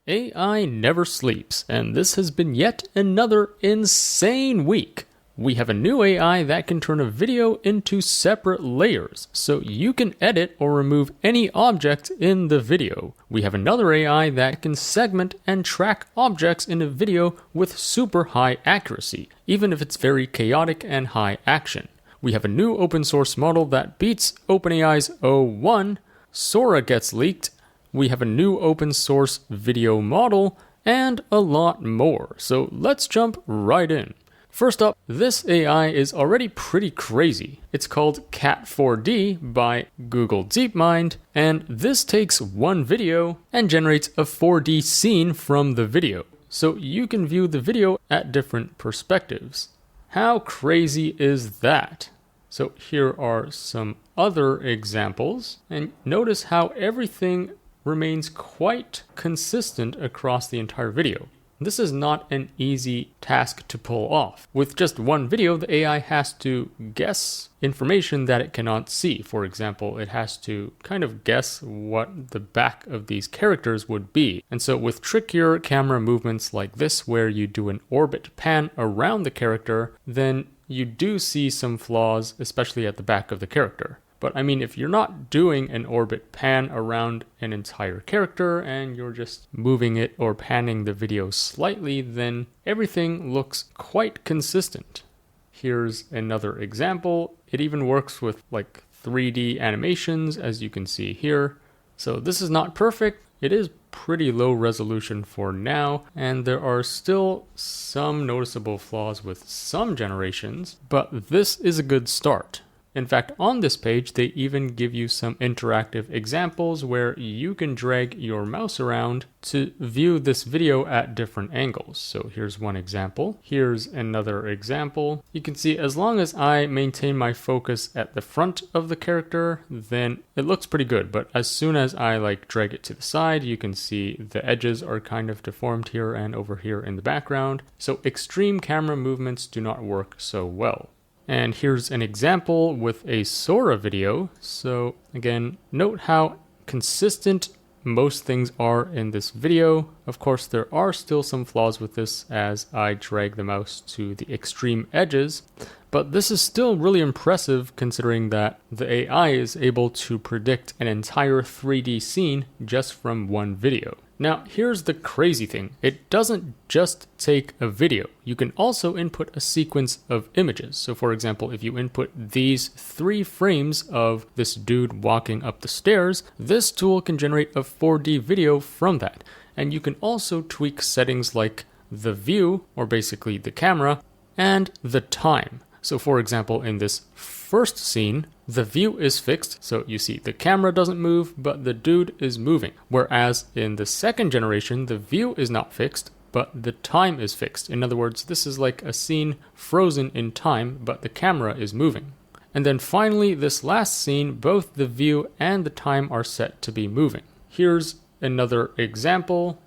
AI never sleeps, and this has been yet another insane week. We have a new AI that can turn a video into separate layers, so you can edit or remove any object in the video. We have another AI that can segment and track objects in a video with super high accuracy, even if it's very chaotic and high action. We have a new open source model that beats OpenAI's O1, Sora gets leaked, we have a new open source video model, and a lot more. So let's jump right in. First up, this AI is already pretty crazy. It's called Cat4D by Google DeepMind, and this takes one video and generates a 4D scene from the video. So you can view the video at different perspectives. How crazy is that? So here are some other examples, and notice how everything remains quite consistent across the entire video. This is not an easy task to pull off. With just one video, the AI has to guess information that it cannot see. For example, it has to kind of guess what the back of these characters would be. And so with trickier camera movements like this, where you do an orbit pan around the character, then you do see some flaws, especially at the back of the character. But I mean, if you're not doing an orbit pan around an entire character and you're just moving it or panning the video slightly, then everything looks quite consistent. Here's another example. It even works with like 3D animations, as you can see here. So this is not perfect. It is pretty low resolution for now, and there are still some noticeable flaws with some generations, but this is a good start. In fact, on this page, they even give you some interactive examples where you can drag your mouse around to view this video at different angles. So here's one example. Here's another example. You can see as long as I maintain my focus at the front of the character, then it looks pretty good. But as soon as I drag it to the side, you can see the edges are kind of deformed here and over here in the background. So extreme camera movements do not work so well. And here's an example with a Sora video. So again, note how consistent most things are in this video. Of course, there are still some flaws with this as I drag the mouse to the extreme edges, but this is still really impressive considering that the AI is able to predict an entire 3D scene just from one video. Now, here's the crazy thing. It doesn't just take a video. You can also input a sequence of images. So for example, if you input these 3 frames of this dude walking up the stairs, this tool can generate a 4D video from that. And you can also tweak settings like the view, or basically the camera, and the time. So for example, in this first scene, the view is fixed, so you see the camera doesn't move, but the dude is moving. Whereas in the second generation, the view is not fixed, but the time is fixed. In other words, this is like a scene frozen in time, but the camera is moving. And then finally, this last scene, both the view and the time are set to be moving. Here's another example,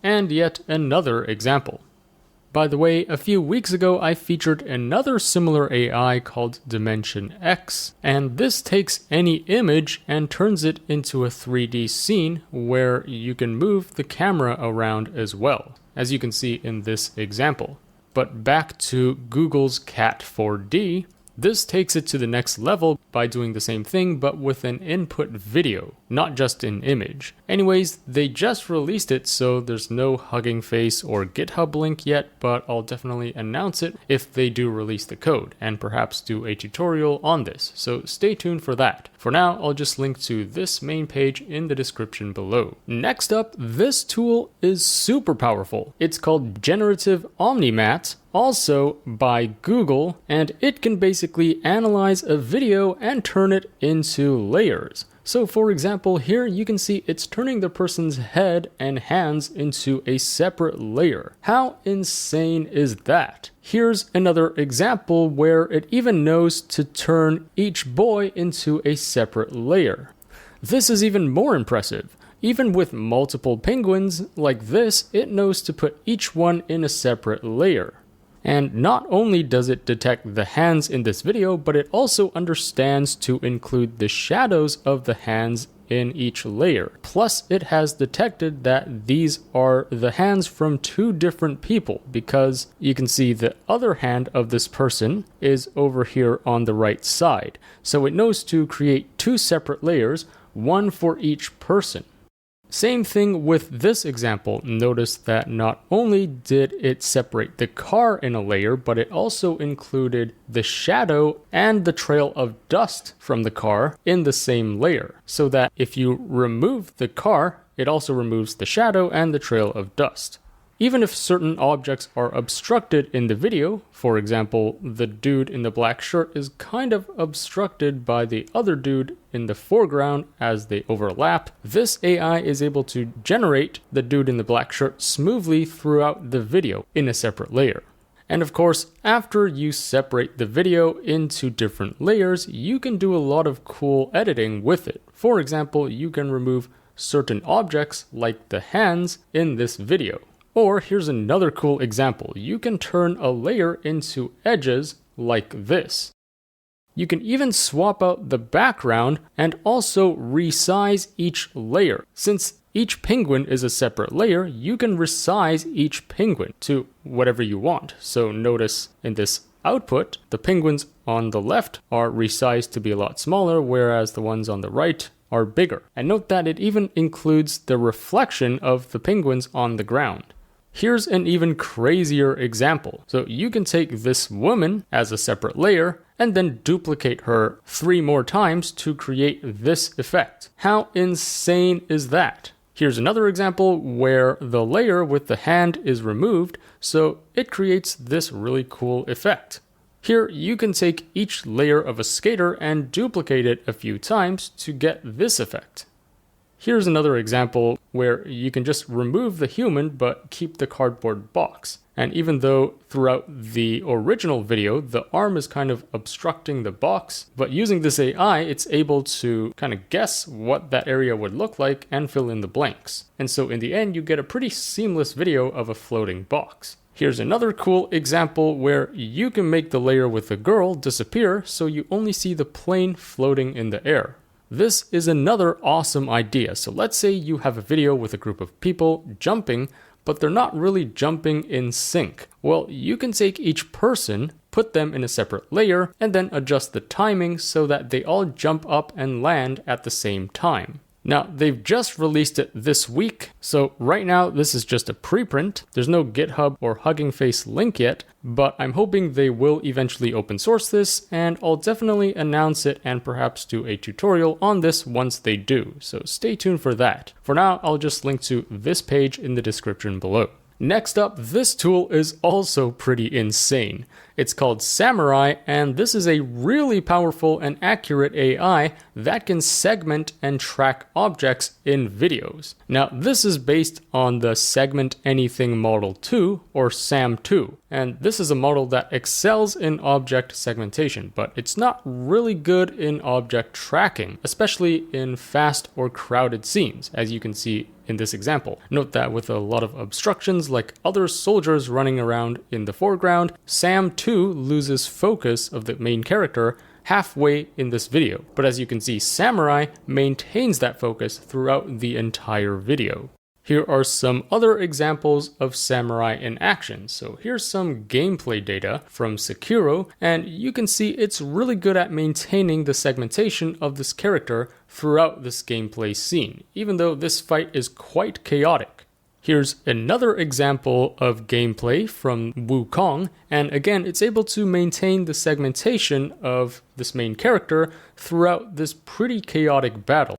and yet another example. By the way, a few weeks ago, I featured another similar AI called Dimension X, and this takes any image and turns it into a 3D scene where you can move the camera around as well, as you can see in this example. But back to Google's Cat4D, this takes it to the next level by doing the same thing, but with an input video, not just an image. Anyways, they just released it, so there's no Hugging Face or GitHub link yet, but I'll definitely announce it if they do release the code, and perhaps do a tutorial on this, so stay tuned for that. For now, I'll just link to this main page in the description below. Next up, this tool is super powerful. It's called Generative Omnimatte, also by Google, and it can basically analyze a video and turn it into layers. So for example, here you can see it's turning the person's head and hands into a separate layer. How insane is that? Here's another example where it even knows to turn each boy into a separate layer. This is even more impressive. Even with multiple penguins like this, it knows to put each one in a separate layer. And not only does it detect the hands in this video, but it also understands to include the shadows of the hands in each layer. Plus, it has detected that these are the hands from two different people, because you can see the other hand of this person is over here on the right side. So it knows to create two separate layers, one for each person. Same thing with this example. Notice that not only did it separate the car in a layer, but it also included the shadow and the trail of dust from the car in the same layer, so that if you remove the car, it also removes the shadow and the trail of dust. Even if certain objects are obstructed in the video, for example, the dude in the black shirt is kind of obstructed by the other dude in the foreground as they overlap, this AI is able to generate the dude in the black shirt smoothly throughout the video in a separate layer. And of course, after you separate the video into different layers, you can do a lot of cool editing with it. For example, you can remove certain objects like the hands in this video. Or here's another cool example. You can turn a layer into edges like this. You can even swap out the background and also resize each layer. Since each penguin is a separate layer, you can resize each penguin to whatever you want. So notice in this output, the penguins on the left are resized to be a lot smaller, whereas the ones on the right are bigger. And note that it even includes the reflection of the penguins on the ground. Here's an even crazier example. So you can take this woman as a separate layer and then duplicate her 3 more times to create this effect. How insane is that? Here's another example where the layer with the hand is removed, so it creates this really cool effect. Here you can take each layer of a skater and duplicate it a few times to get this effect. Here's another example where you can just remove the human but keep the cardboard box. And even though throughout the original video, the arm is kind of obstructing the box, but using this AI, it's able to kind of guess what that area would look like and fill in the blanks. And so in the end, you get a pretty seamless video of a floating box. Here's another cool example where you can make the layer with the girl disappear so you only see the plane floating in the air. This is another awesome idea. So let's say you have a video with a group of people jumping, but they're not really jumping in sync. Well, you can take each person, put them in a separate layer, and then adjust the timing so that they all jump up and land at the same time. Now, they've just released it this week, so right now this is just a preprint. There's no GitHub or Hugging Face link yet, but I'm hoping they will eventually open source this, and I'll definitely announce it and perhaps do a tutorial on this once they do, so stay tuned for that. For now, I'll just link to this page in the description below. Next up, this tool is also pretty insane. It's called Samurai, and this is a really powerful and accurate AI that can segment and track objects in videos. Now, this is based on the Segment Anything Model 2, or SAM2, and this is a model that excels in object segmentation, but it's not really good in object tracking, especially in fast or crowded scenes, as you can see in this example. Note that with a lot of obstructions like other soldiers running around in the foreground, SAM2 loses focus of the main character halfway in this video. But as you can see, Samurai maintains that focus throughout the entire video. Here are some other examples of Samurai in action. So here's some gameplay data from Sekiro, and you can see it's really good at maintaining the segmentation of this character throughout this gameplay scene, even though this fight is quite chaotic. Here's another example of gameplay from Wukong, and again, it's able to maintain the segmentation of this main character throughout this pretty chaotic battle.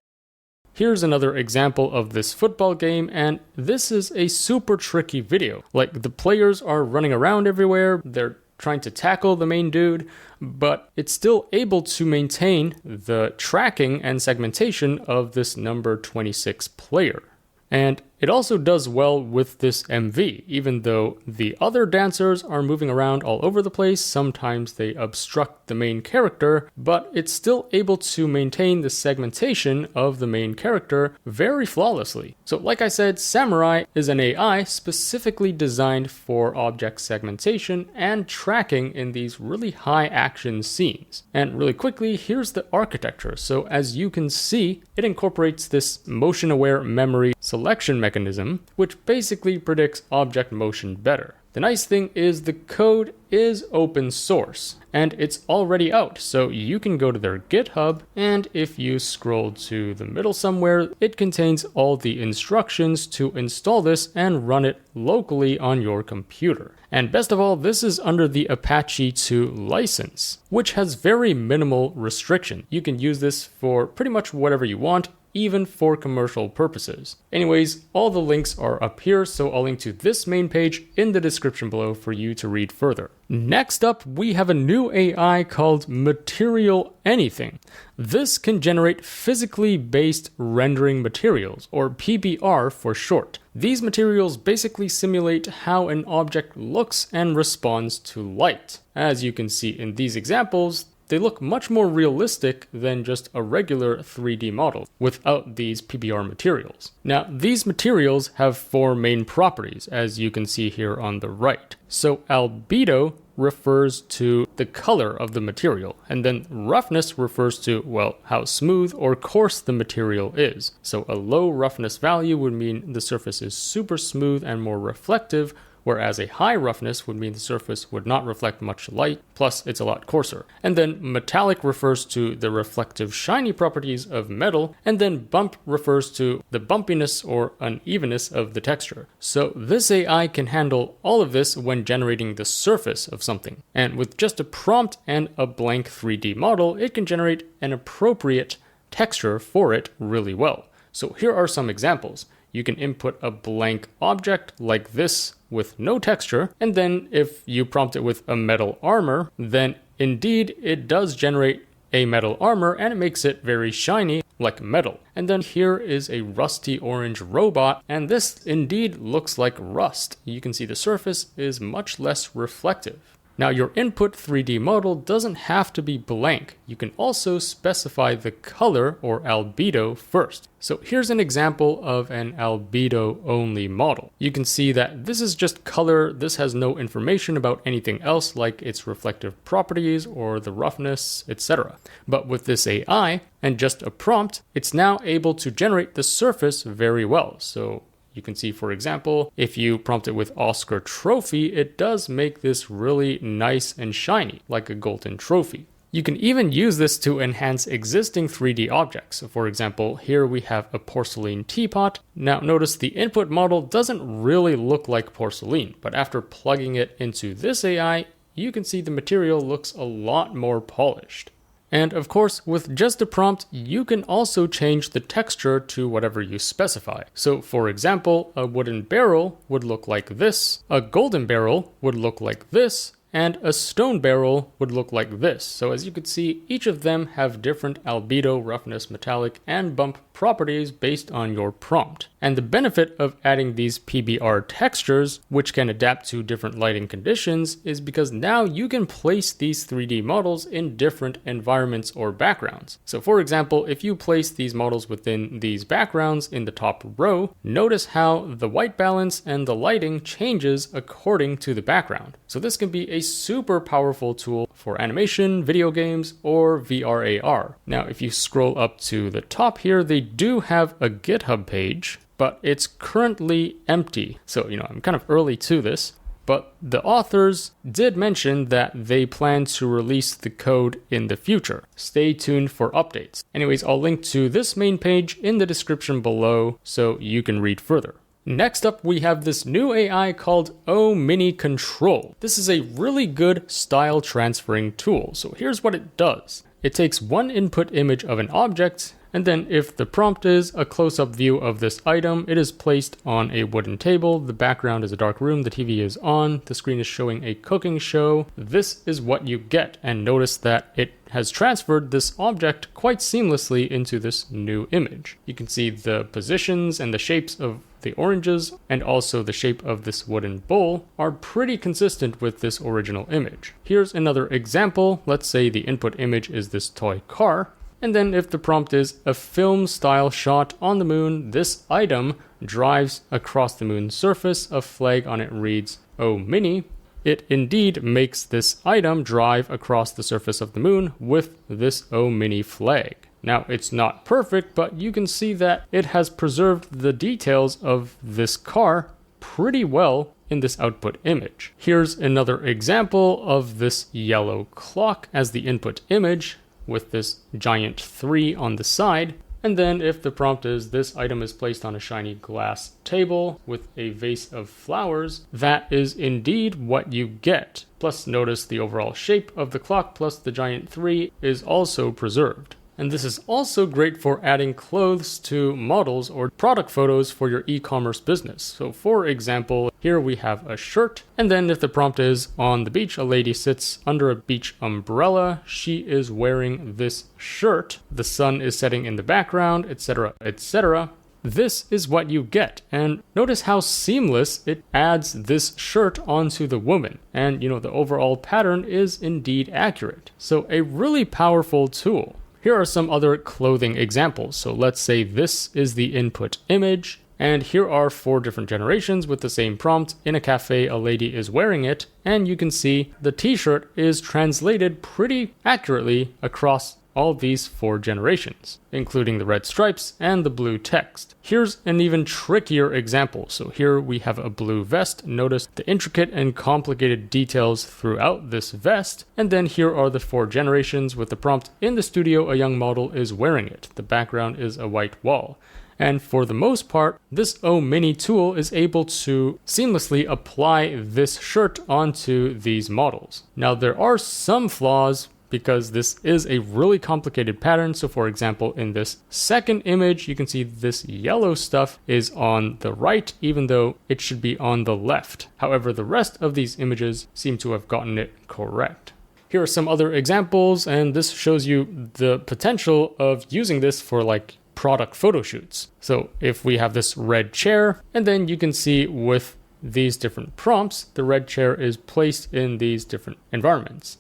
Here's another example of this football game, and this is a super tricky video. Like, the players are running around everywhere, they're trying to tackle the main dude, but it's still able to maintain the tracking and segmentation of this number 26 player. And It also does well with this MV, even though the other dancers are moving around all over the place. Sometimes they obstruct the main character, but it's still able to maintain the segmentation of the main character very flawlessly. So like I said, Samurai is an AI specifically designed for object segmentation and tracking in these really high action scenes. And really quickly, here's the architecture. So as you can see, it incorporates this motion aware memory selection mechanism, which basically predicts object motion better. The nice thing is the code is open source and it's already out, so you can go to their GitHub, and if you scroll to the middle somewhere, it contains all the instructions to install this and run it locally on your computer. And best of all, this is under the Apache 2 license, which has very minimal restriction. You can use this for pretty much whatever you want, even for commercial purposes. Anyways, all the links are up here, so I'll link to this main page in the description below for you to read further. Next up, we have a new AI called Material Anything. This can generate physically based rendering materials, or PBR for short. These materials basically simulate how an object looks and responds to light. As you can see in these examples, they look much more realistic than just a regular 3D model without these PBR materials. Now, these materials have 4 main properties, as you can see here on the right. So albedo refers to the color of the material, and then roughness refers to, well, how smooth or coarse the material is. So a low roughness value would mean the surface is super smooth and more reflective, whereas a high roughness would mean the surface would not reflect much light, plus it's a lot coarser. And then metallic refers to the reflective shiny properties of metal, and then bump refers to the bumpiness or unevenness of the texture. So this AI can handle all of this when generating the surface of something. And with just a prompt and a blank 3D model, it can generate an appropriate texture for it really well. So here are some examples. You can input a blank object like this with no texture, and then if you prompt it with a metal armor, then indeed it does generate a metal armor and it makes it very shiny like metal. And then here is a rusty orange robot, and this indeed looks like rust. You can see the surface is much less reflective. Now, your input 3D model doesn't have to be blank. You can also specify the color or albedo first. So here's an example of an albedo only model. You can see that this is just color. This has no information about anything else like its reflective properties or the roughness, etc. But with this AI and just a prompt, it's now able to generate the surface very well. So you can see, for example, if you prompt it with Oscar trophy, it does make this really nice and shiny, like a golden trophy. You can even use this to enhance existing 3D objects. So for example, here we have a porcelain teapot. Now notice the input model doesn't really look like porcelain, but after plugging it into this AI, you can see the material looks a lot more polished. And of course, with just a prompt, you can also change the texture to whatever you specify. So for example, a wooden barrel would look like this, a golden barrel would look like this, and a stone barrel would look like this. So as you can see, each of them have different albedo, roughness, metallic, and bump properties based on your prompt. And the benefit of adding these PBR textures, which can adapt to different lighting conditions, is because now you can place these 3D models in different environments or backgrounds. So for example, if you place these models within these backgrounds in the top row, notice how the white balance and the lighting changes according to the background. So this can be a super powerful tool for animation, video games, or VR AR. Now, if you scroll up to the top here, they do have a GitHub page, but it's currently empty. So, I'm kind of early to this, but the authors did mention that they plan to release the code in the future. Stay tuned for updates. Anyways, I'll link to this main page in the description below so you can read further. Next up, we have this new AI called Ominicontrol. This is a really good style transferring tool. So here's what it does. It takes one input image of an object, and then if the prompt is a close-up view of this item, it is placed on a wooden table. The background is a dark room, the TV is on, the screen is showing a cooking show. This is what you get, and notice that it has transferred this object quite seamlessly into this new image. You can see the positions and the shapes of the oranges and also the shape of this wooden bowl are pretty consistent with this original image. Here's another example. Let's say the input image is this toy car. And then if the prompt is a film style shot on the moon, this item drives across the moon's surface. A flag on it reads Omini. It indeed makes this item drive across the surface of the moon with this Omini flag. Now, it's not perfect, but you can see that it has preserved the details of this car pretty well in this output image. Here's another example of this yellow clock as the input image with this giant 3 on the side. And then if the prompt is this item is placed on a shiny glass table with a vase of flowers, that is indeed what you get. Plus notice the overall shape of the clock plus the giant 3 is also preserved. And this is also great for adding clothes to models or product photos for your e-commerce business. So for example, here we have a shirt, and then if the prompt is on the beach, a lady sits under a beach umbrella. She is wearing this shirt. The sun is setting in the background, etc., etc. This is what you get. And notice how seamless it adds this shirt onto the woman. And the overall pattern is indeed accurate. So a really powerful tool. Here are some other clothing examples. So let's say this is the input image, and here are 4 different generations with the same prompt. In a cafe, a lady is wearing it, and you can see the t-shirt is translated pretty accurately across all these 4 generations, including the red stripes and the blue text. Here's an even trickier example. So here we have a blue vest. Notice the intricate and complicated details throughout this vest. And then here are the 4 generations with the prompt, in the studio, a young model is wearing it. The background is a white wall. And for the most part, this Omini tool is able to seamlessly apply this shirt onto these models. Now, there are some flaws because this is a really complicated pattern. So for example, in this second image, you can see this yellow stuff is on the right, even though it should be on the left. However, the rest of these images seem to have gotten it correct. Here are some other examples, and this shows you the potential of using this for like product photo shoots. So if we have this red chair, and then you can see with these different prompts, the red chair is placed in these different environments.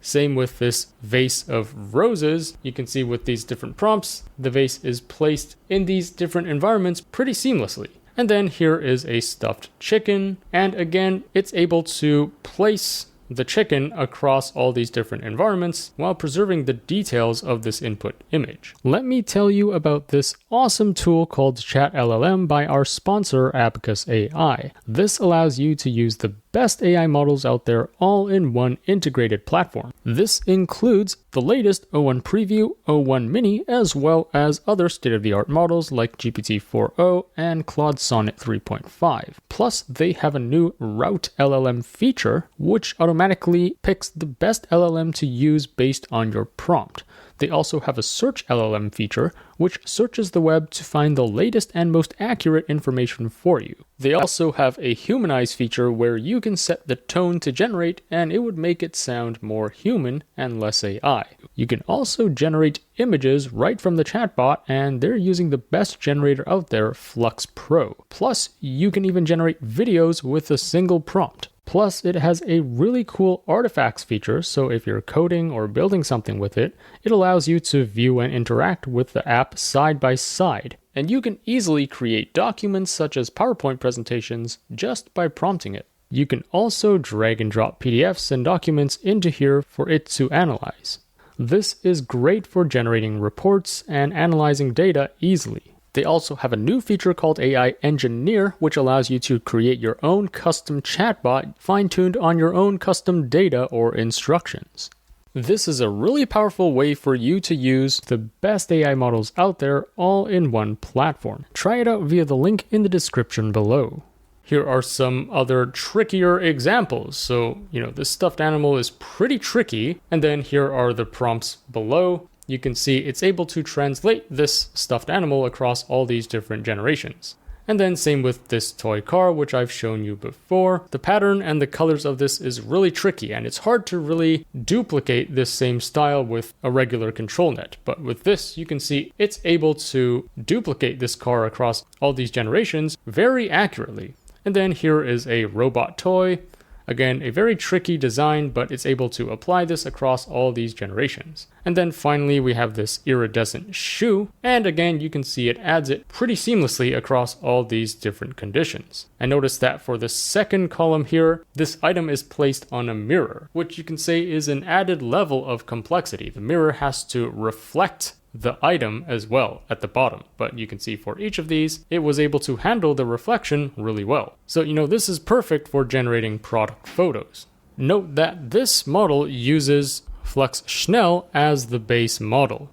Same with this vase of roses. You can see with these different prompts, the vase is placed in these different environments pretty seamlessly. And then here is a stuffed chicken. And again, it's able to place the chicken across all these different environments while preserving the details of this input image. Let me tell you about this awesome tool called ChatLLM by our sponsor Abacus AI. This allows you to use the best AI models out there all in one integrated platform. This includes the latest O1 Preview, O1 Mini, as well as other state-of-the-art models like GPT-4o and Claude Sonnet 3.5. Plus, they have a new Route LLM feature, which automatically picks the best LLM to use based on your prompt. They also have a Search LLM feature, which searches the web to find the latest and most accurate information for you. They also have a Humanize feature where you can set the tone to generate and it would make it sound more human and less AI. You can also generate images right from the chatbot, and they're using the best generator out there, Flux Pro. Plus, you can even generate videos with a single prompt. Plus, it has a really cool artifacts feature, so if you're coding or building something with it, it allows you to view and interact with the app side by side. And you can easily create documents such as PowerPoint presentations just by prompting it. You can also drag and drop PDFs and documents into here for it to analyze. This is great for generating reports and analyzing data easily. They also have a new feature called AI Engineer, which allows you to create your own custom chatbot fine-tuned on your own custom data or instructions. This is a really powerful way for you to use the best AI models out there all in one platform. Try it out via the link in the description below. Here are some other trickier examples. So, this stuffed animal is pretty tricky. And then here are the prompts below. You can see it's able to translate this stuffed animal across all these different generations. And then same with this toy car, which I've shown you before. The pattern and the colors of this is really tricky, and it's hard to really duplicate this same style with a regular control net. But with this, you can see it's able to duplicate this car across all these generations very accurately. And then here is a robot toy. Again, a very tricky design, but it's able to apply this across all these generations. And then finally, we have this iridescent shoe. And again, you can see it adds it pretty seamlessly across all these different conditions. And notice that for the second column here, this item is placed on a mirror, which you can say is an added level of complexity. The mirror has to reflect the item as well at the bottom, but you can see for each of these it was able to handle the reflection really well. So this is perfect for generating product photos. Note that this model uses Flux Schnell as the base model,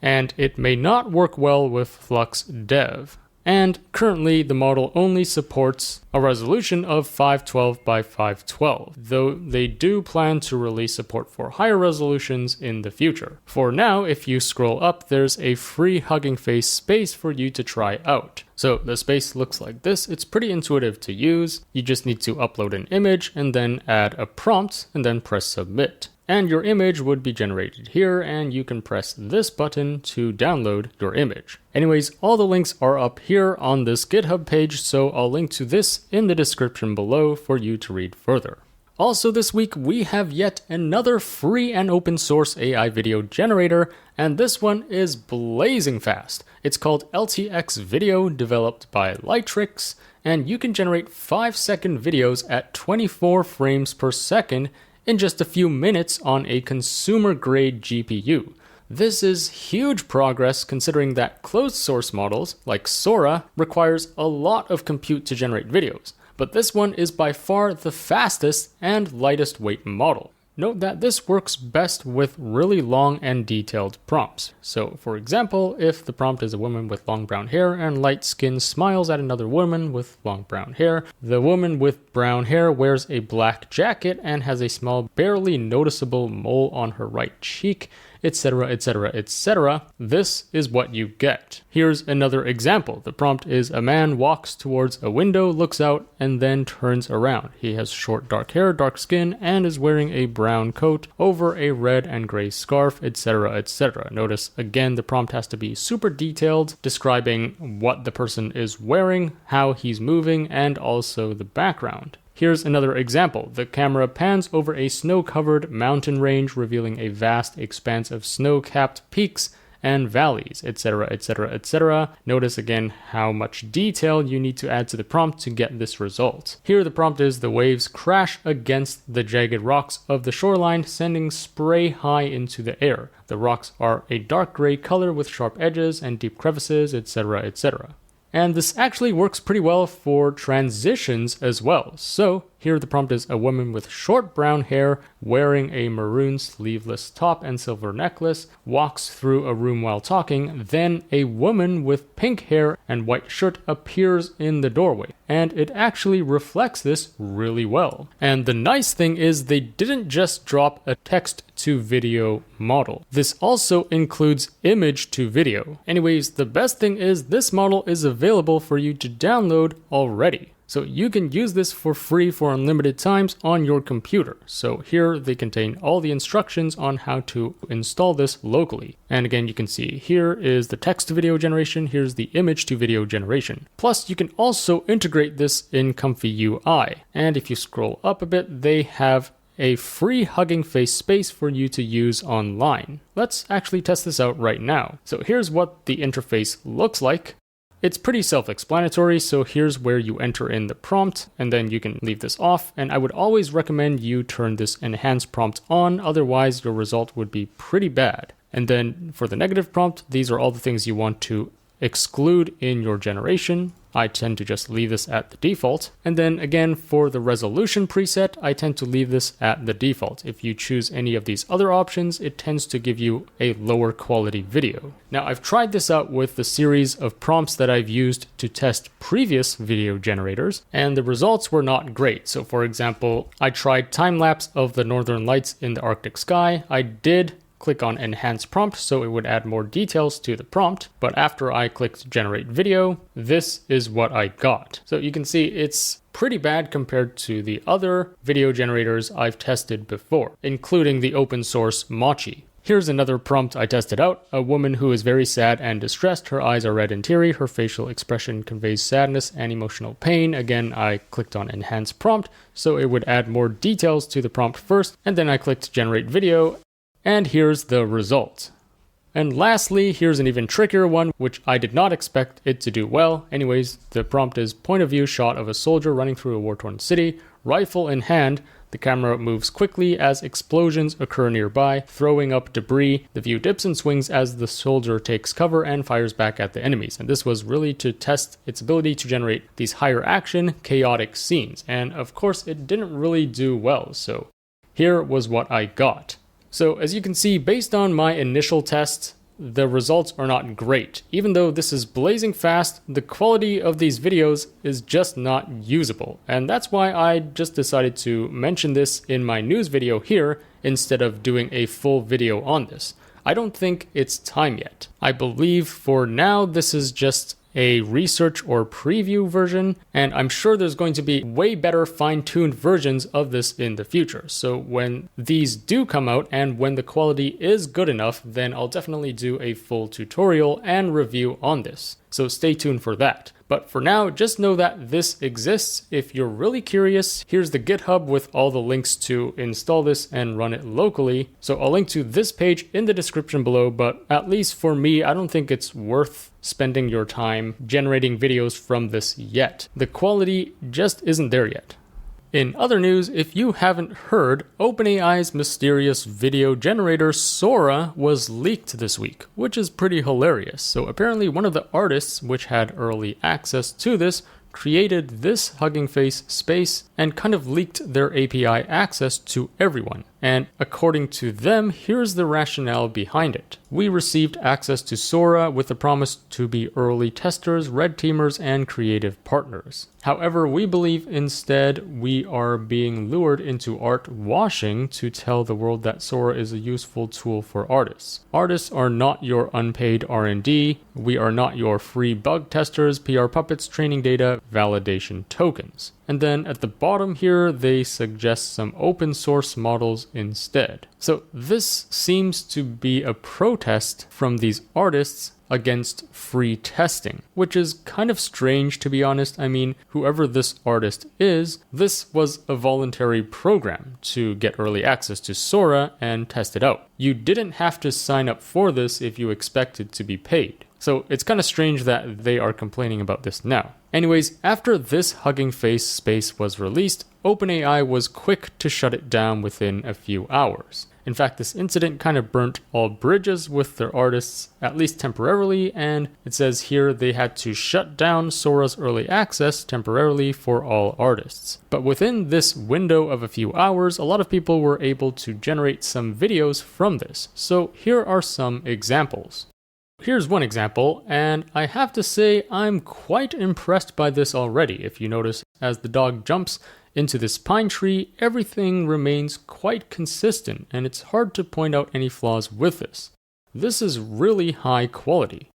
and it may not work well with Flux Dev. And currently the model only supports a resolution of 512 by 512, though they do plan to release support for higher resolutions in the future. For now, if you scroll up, there's a free Hugging Face space for you to try out. So the space looks like this. It's pretty intuitive to use. You just need to upload an image and then add a prompt and then press submit. And your image would be generated here, and you can press this button to download your image. Anyways, all the links are up here on this GitHub page, so I'll link to this in the description below for you to read further. Also this week, we have yet another free and open source AI video generator, and this one is blazing fast. It's called LTX Video, developed by Lightrix, and you can generate 5-second videos at 24 frames per second in just a few minutes on a consumer-grade GPU. This is huge progress considering that closed source models like Sora requires a lot of compute to generate videos, but this one is by far the fastest and lightest weight model. Note that this works best with really long and detailed prompts. So for example, if the prompt is a woman with long brown hair and light skin smiles at another woman with long brown hair, the woman with brown hair wears a black jacket and has a small, barely noticeable mole on her right cheek, etc., etc., etc. This is what you get. Here's another example. The prompt is a man walks towards a window, looks out, and then turns around. He has short dark hair, dark skin, and is wearing a brown coat over a red and gray scarf, etc., etc. Notice again, the prompt has to be super detailed, describing what the person is wearing, how he's moving, and also the background. Here's another example. The camera pans over a snow-covered mountain range, revealing a vast expanse of snow-capped peaks and valleys, etc., etc., etc. Notice again how much detail you need to add to the prompt to get this result. Here the prompt is the waves crash against the jagged rocks of the shoreline, sending spray high into the air. The rocks are a dark gray color with sharp edges and deep crevices, etc., etc. And this actually works pretty well for transitions as well. So here the prompt is a woman with short brown hair wearing a maroon sleeveless top and silver necklace walks through a room while talking. Then a woman with pink hair and white shirt appears in the doorway. And it actually reflects this really well. And the nice thing is they didn't just drop a text to video model. This also includes image to video. Anyways, the best thing is this model is available for you to download already. So you can use this for free for unlimited times on your computer. So here they contain all the instructions on how to install this locally. And again, you can see here is the text to video generation. Here's the image to video generation. Plus you can also integrate this in Comfy UI. And if you scroll up a bit, they have a free Hugging Face space for you to use online. Let's actually test this out right now. So here's what the interface looks like. It's pretty self-explanatory, so here's where you enter in the prompt, and then you can leave this off, and I would always recommend you turn this enhance prompt on, otherwise your result would be pretty bad. And then for the negative prompt, these are all the things you want to exclude in your generation. I tend to just leave this at the default. And then again, for the resolution preset, I tend to leave this at the default. If you choose any of these other options, it tends to give you a lower quality video. Now, I've tried this out with the series of prompts that I've used to test previous video generators, and the results were not great. So for example, I tried time lapse of the northern lights in the Arctic sky. I did click on Enhance Prompt so it would add more details to the prompt. But after I clicked Generate Video, this is what I got. So you can see it's pretty bad compared to the other video generators I've tested before, including the open source Mochi. Here's another prompt I tested out. A woman who is very sad and distressed. Her eyes are red and teary. Her facial expression conveys sadness and emotional pain. Again, I clicked on Enhance Prompt, so it would add more details to the prompt first, and then I clicked Generate Video, and here's the result. And lastly, here's an even trickier one, which I did not expect it to do well. Anyways, the prompt is point of view shot of a soldier running through a war-torn city, rifle in hand. The camera moves quickly as explosions occur nearby, throwing up debris. The view dips and swings as the soldier takes cover and fires back at the enemies. And this was really to test its ability to generate these higher action, chaotic scenes. And of course, it didn't really do well. So here was what I got. So as you can see, based on my initial test, the results are not great. Even though this is blazing fast, the quality of these videos is just not usable. And that's why I just decided to mention this in my news video here instead of doing a full video on this. I don't think it's time yet. I believe for now this is just a research or preview version, and I'm sure there's going to be way better fine-tuned versions of this in the future. So when these do come out and when the quality is good enough, then I'll definitely do a full tutorial and review on this. So stay tuned for that. But for now, just know that this exists. If you're really curious, here's the GitHub with all the links to install this and run it locally. So I'll link to this page in the description below, but at least for me, I don't think it's worth spending your time generating videos from this yet. The quality just isn't there yet. In other news, if you haven't heard, OpenAI's mysterious video generator Sora was leaked this week, which is pretty hilarious. So apparently one of the artists which had early access to this created this Hugging Face space and kind of leaked their API access to everyone. And according to them, here's the rationale behind it. We received access to Sora with the promise to be early testers, red teamers, and creative partners. However, we believe instead we are being lured into art washing to tell the world that Sora is a useful tool for artists. Artists are not your unpaid R&D. We are not your free bug testers, PR puppets, training data, validation tokens. And then at the bottom here, they suggest some open source models instead. So this seems to be a protest from these artists against free testing, which is kind of strange to be honest. I mean, whoever this artist is, this was a voluntary program to get early access to Sora and test it out. You didn't have to sign up for this if you expected to be paid. So it's kind of strange that they are complaining about this now. Anyways, after this Hugging Face space was released, OpenAI was quick to shut it down within a few hours. In fact, this incident kind of burnt all bridges with their artists, at least temporarily, and it says here they had to shut down Sora's early access temporarily for all artists. But within this window of a few hours, a lot of people were able to generate some videos from this. So here are some examples. Here's one example, and I have to say I'm quite impressed by this already. If you notice, as the dog jumps into this pine tree, everything remains quite consistent, and it's hard to point out any flaws with this. This is really high quality.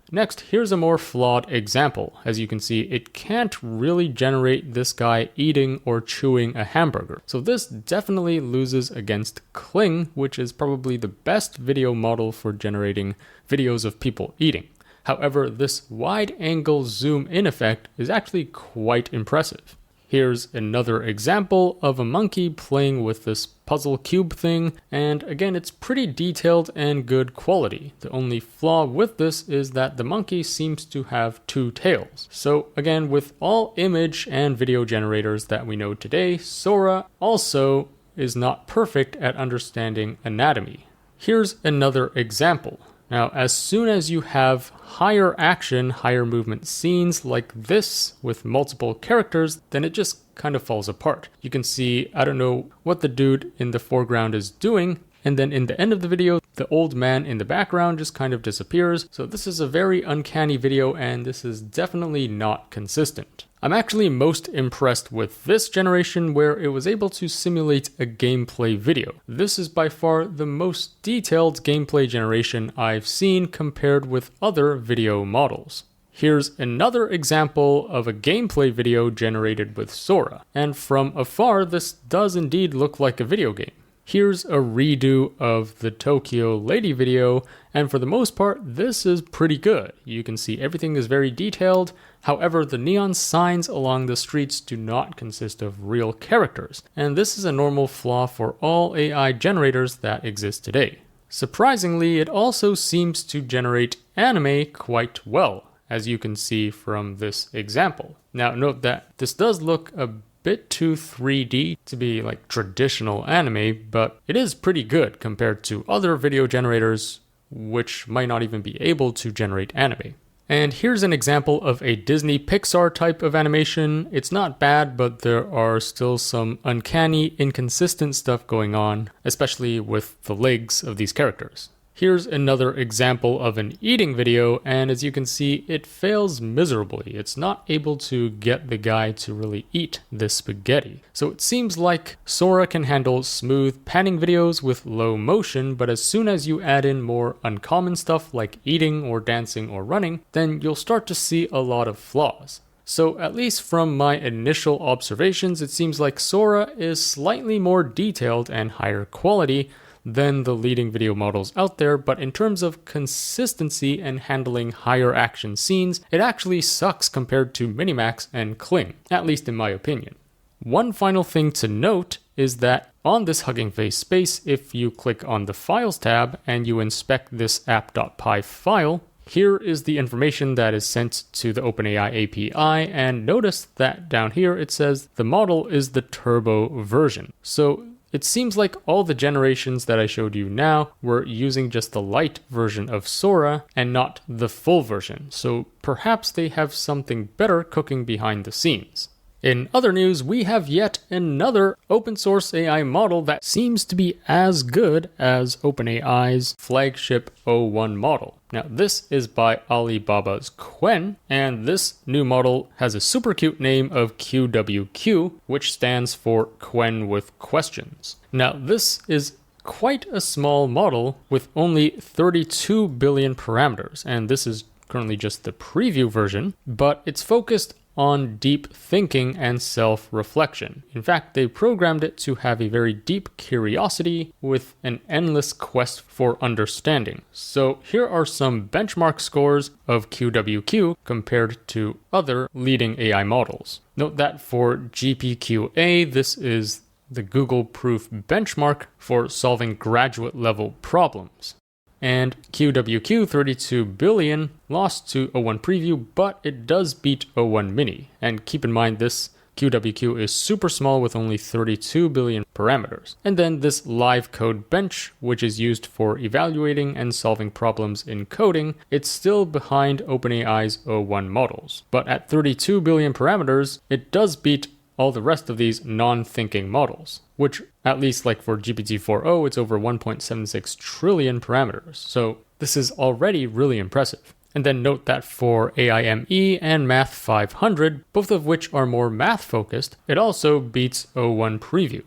Next, here's a more flawed example. As you can see, it can't really generate this guy eating or chewing a hamburger. So this definitely loses against Kling, which is probably the best video model for generating videos of people eating. However, this wide-angle zoom-in effect is actually quite impressive. Here's another example of a monkey playing with this puzzle cube thing, and again, it's pretty detailed and good quality. The only flaw with this is that the monkey seems to have two tails. So again, with all image and video generators that we know today, Sora also is not perfect at understanding anatomy. Here's another example. Now, as soon as you have higher action, higher movement scenes like this with multiple characters, then it just kind of falls apart. You can see, I don't know what the dude in the foreground is doing, and then in the end of the video, the old man in the background just kind of disappears. So this is a very uncanny video, and this is definitely not consistent. I'm actually most impressed with this generation where it was able to simulate a gameplay video. This is by far the most detailed gameplay generation I've seen compared with other video models. Here's another example of a gameplay video generated with Sora, and from afar this does indeed look like a video game. Here's a redo of the Tokyo Lady video, and for the most part, this is pretty good. You can see everything is very detailed. However, the neon signs along the streets do not consist of real characters, and this is a normal flaw for all AI generators that exist today. Surprisingly, it also seems to generate anime quite well, as you can see from this example. Now, note that this does look a bit too 3D to be like traditional anime, but it is pretty good compared to other video generators which might not even be able to generate anime. And here's an example of a Disney Pixar type of animation. It's not bad, but there are still some uncanny, inconsistent stuff going on, especially with the legs of these characters. Here's another example of an eating video, and as you can see, it fails miserably. It's not able to get the guy to really eat this spaghetti. So it seems like Sora can handle smooth panning videos with low motion, but as soon as you add in more uncommon stuff like eating or dancing or running, then you'll start to see a lot of flaws. So at least from my initial observations, it seems like Sora is slightly more detailed and higher quality than the leading video models out there, but in terms of consistency and handling higher action scenes, it actually sucks compared to Minimax and Kling, at least in my opinion. One final thing to note is that on this Hugging Face space, if you click on the Files tab and you inspect this app.py file, here is the information that is sent to the OpenAI API, and notice that down here it says the model is the turbo version. So it seems like all the generations that I showed you now were using just the light version of Sora and not the full version, so perhaps they have something better cooking behind the scenes. In other news, we have yet another open source AI model that seems to be as good as OpenAI's flagship O1 model. Now, this is by Alibaba's QwQ, and this new model has a super cute name of QwQ, which stands for QwQ with questions. Now, this is quite a small model with only 32 billion parameters, and this is currently just the preview version, but it's focused on deep thinking and self-reflection. In fact, they programmed it to have a very deep curiosity with an endless quest for understanding. So here are some benchmark scores of QwQ compared to other leading AI models. Note that for GPQA, this is the Google Proof benchmark for solving graduate level problems. And QwQ 32 billion lost to O1 Preview, but it does beat O1 Mini. And keep in mind, this QwQ is super small with only 32 billion parameters. And then this live code bench, which is used for evaluating and solving problems in coding, it's still behind OpenAI's O1 models. But at 32 billion parameters, it does beat all the rest of these non-thinking models, which at least like for GPT-4o, it's over 1.76 trillion parameters. So this is already really impressive. And then note that for AIME and Math 500, both of which are more math focused, it also beats O1 Preview.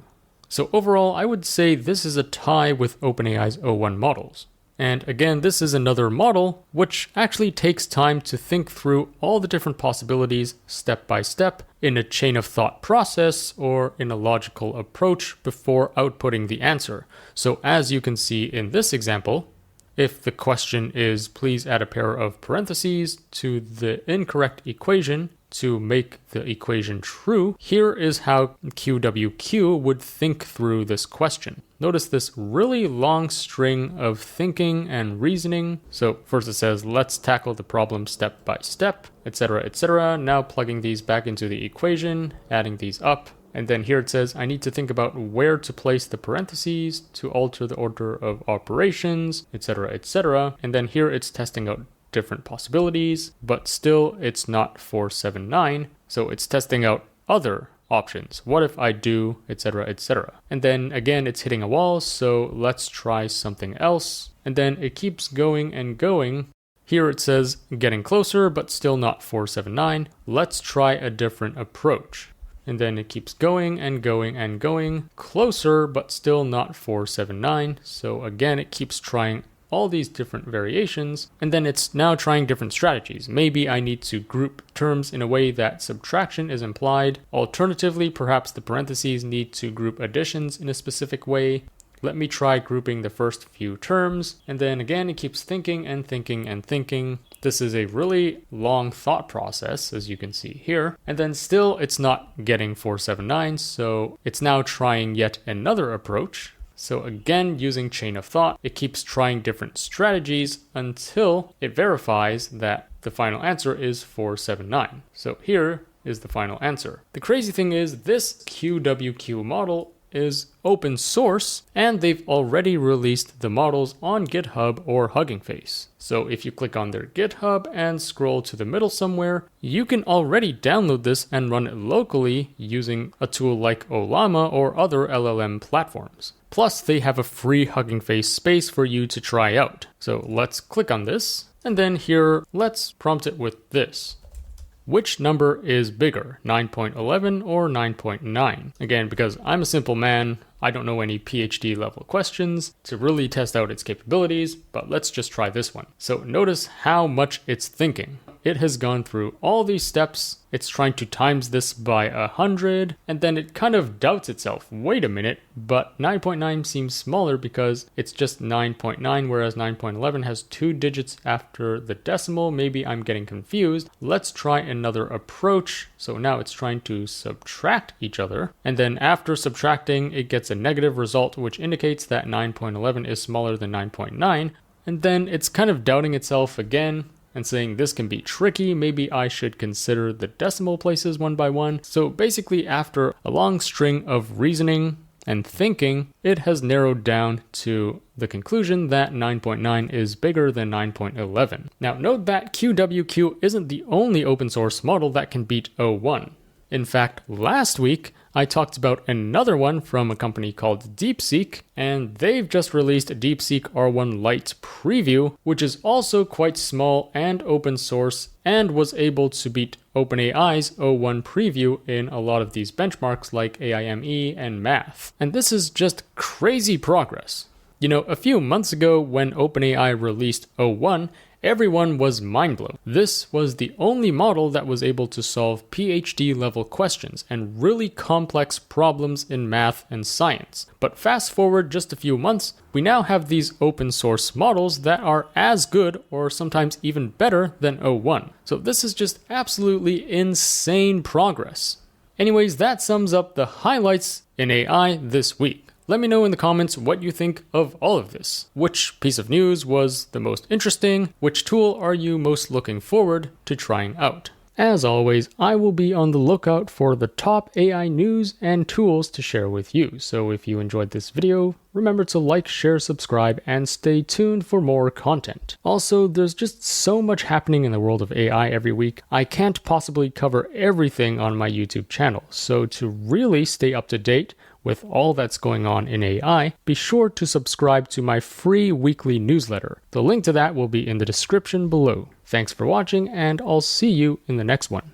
So overall, I would say this is a tie with OpenAI's O1 models. And again, this is another model which actually takes time to think through all the different possibilities step by step in a chain of thought process or in a logical approach before outputting the answer. So as you can see in this example, if the question is please add a pair of parentheses to the incorrect equation to make the equation true, here is how QwQ would think through this question. Notice this really long string of thinking and reasoning. So first it says, let's tackle the problem step by step, etc., etc. Now plugging these back into the equation, adding these up. And then here it says, I need to think about where to place the parentheses to alter the order of operations, etc., etc. And then here it's testing out different possibilities, but still it's not 479. So it's testing out other options. What if I do, etc., etc. And then again, it's hitting a wall, so let's try something else. And then it keeps going and going. Here it says getting closer, but still not 479. Let's try a different approach. And then it keeps going and going and going. Closer, but still not 479. So again, it keeps trying all these different variations, and then it's now trying different strategies. Maybe I need to group terms in a way that subtraction is implied. Alternatively, perhaps the parentheses need to group additions in a specific way. Let me try grouping the first few terms, and then again it keeps thinking and thinking and thinking. This is a really long thought process, as you can see here, and then still it's not getting 479, so it's now trying yet another approach. So again, using chain of thought, it keeps trying different strategies until it verifies that the final answer is 479. So here is the final answer. The crazy thing is this QwQ model is open source, and they've already released the models on GitHub or Hugging Face. So if you click on their GitHub and scroll to the middle somewhere, you can already download this and run it locally using a tool like Ollama or other LLM platforms. Plus, they have a free Hugging Face space for you to try out. So let's click on this, and then here, let's prompt it with this. Which number is bigger, 9.11 or 9.9? Again, because I'm a simple man, I don't know any PhD level questions to really test out its capabilities, but let's just try this one. So notice how much it's thinking. It has gone through all these steps. It's trying to times this by 100, and then it kind of doubts itself. Wait a minute, but 9.9 seems smaller because it's just 9.9, whereas 9.11 has 2 digits after the decimal. Maybe I'm getting confused. Let's try another approach. So now it's trying to subtract each other, and then after subtracting, it gets a negative result, which indicates that 9.11 is smaller than 9.9, and then it's kind of doubting itself again and saying this can be tricky, maybe I should consider the decimal places one by one. So basically, after a long string of reasoning and thinking, it has narrowed down to the conclusion that 9.9 is bigger than 9.11. Now note that QwQ isn't the only open source model that can beat O1. In fact, last week, I talked about another one from a company called DeepSeek, and they've just released DeepSeek R1 Lite Preview, which is also quite small and open source, and was able to beat OpenAI's O1 Preview in a lot of these benchmarks like AIME and math. And this is just crazy progress. You know, a few months ago when OpenAI released O1, everyone was mind-blown. This was the only model that was able to solve PhD level questions and really complex problems in math and science. But fast forward just a few months, we now have these open source models that are as good or sometimes even better than O1. So this is just absolutely insane progress. Anyways, that sums up the highlights in AI this week. Let me know in the comments what you think of all of this. Which piece of news was the most interesting? Which tool are you most looking forward to trying out? As always, I will be on the lookout for the top AI news and tools to share with you. So if you enjoyed this video, remember to like, share, subscribe, and stay tuned for more content. Also, there's just so much happening in the world of AI every week. I can't possibly cover everything on my YouTube channel. So to really stay up to date with all that's going on in AI, be sure to subscribe to my free weekly newsletter. The link to that will be in the description below. Thanks for watching, and I'll see you in the next one.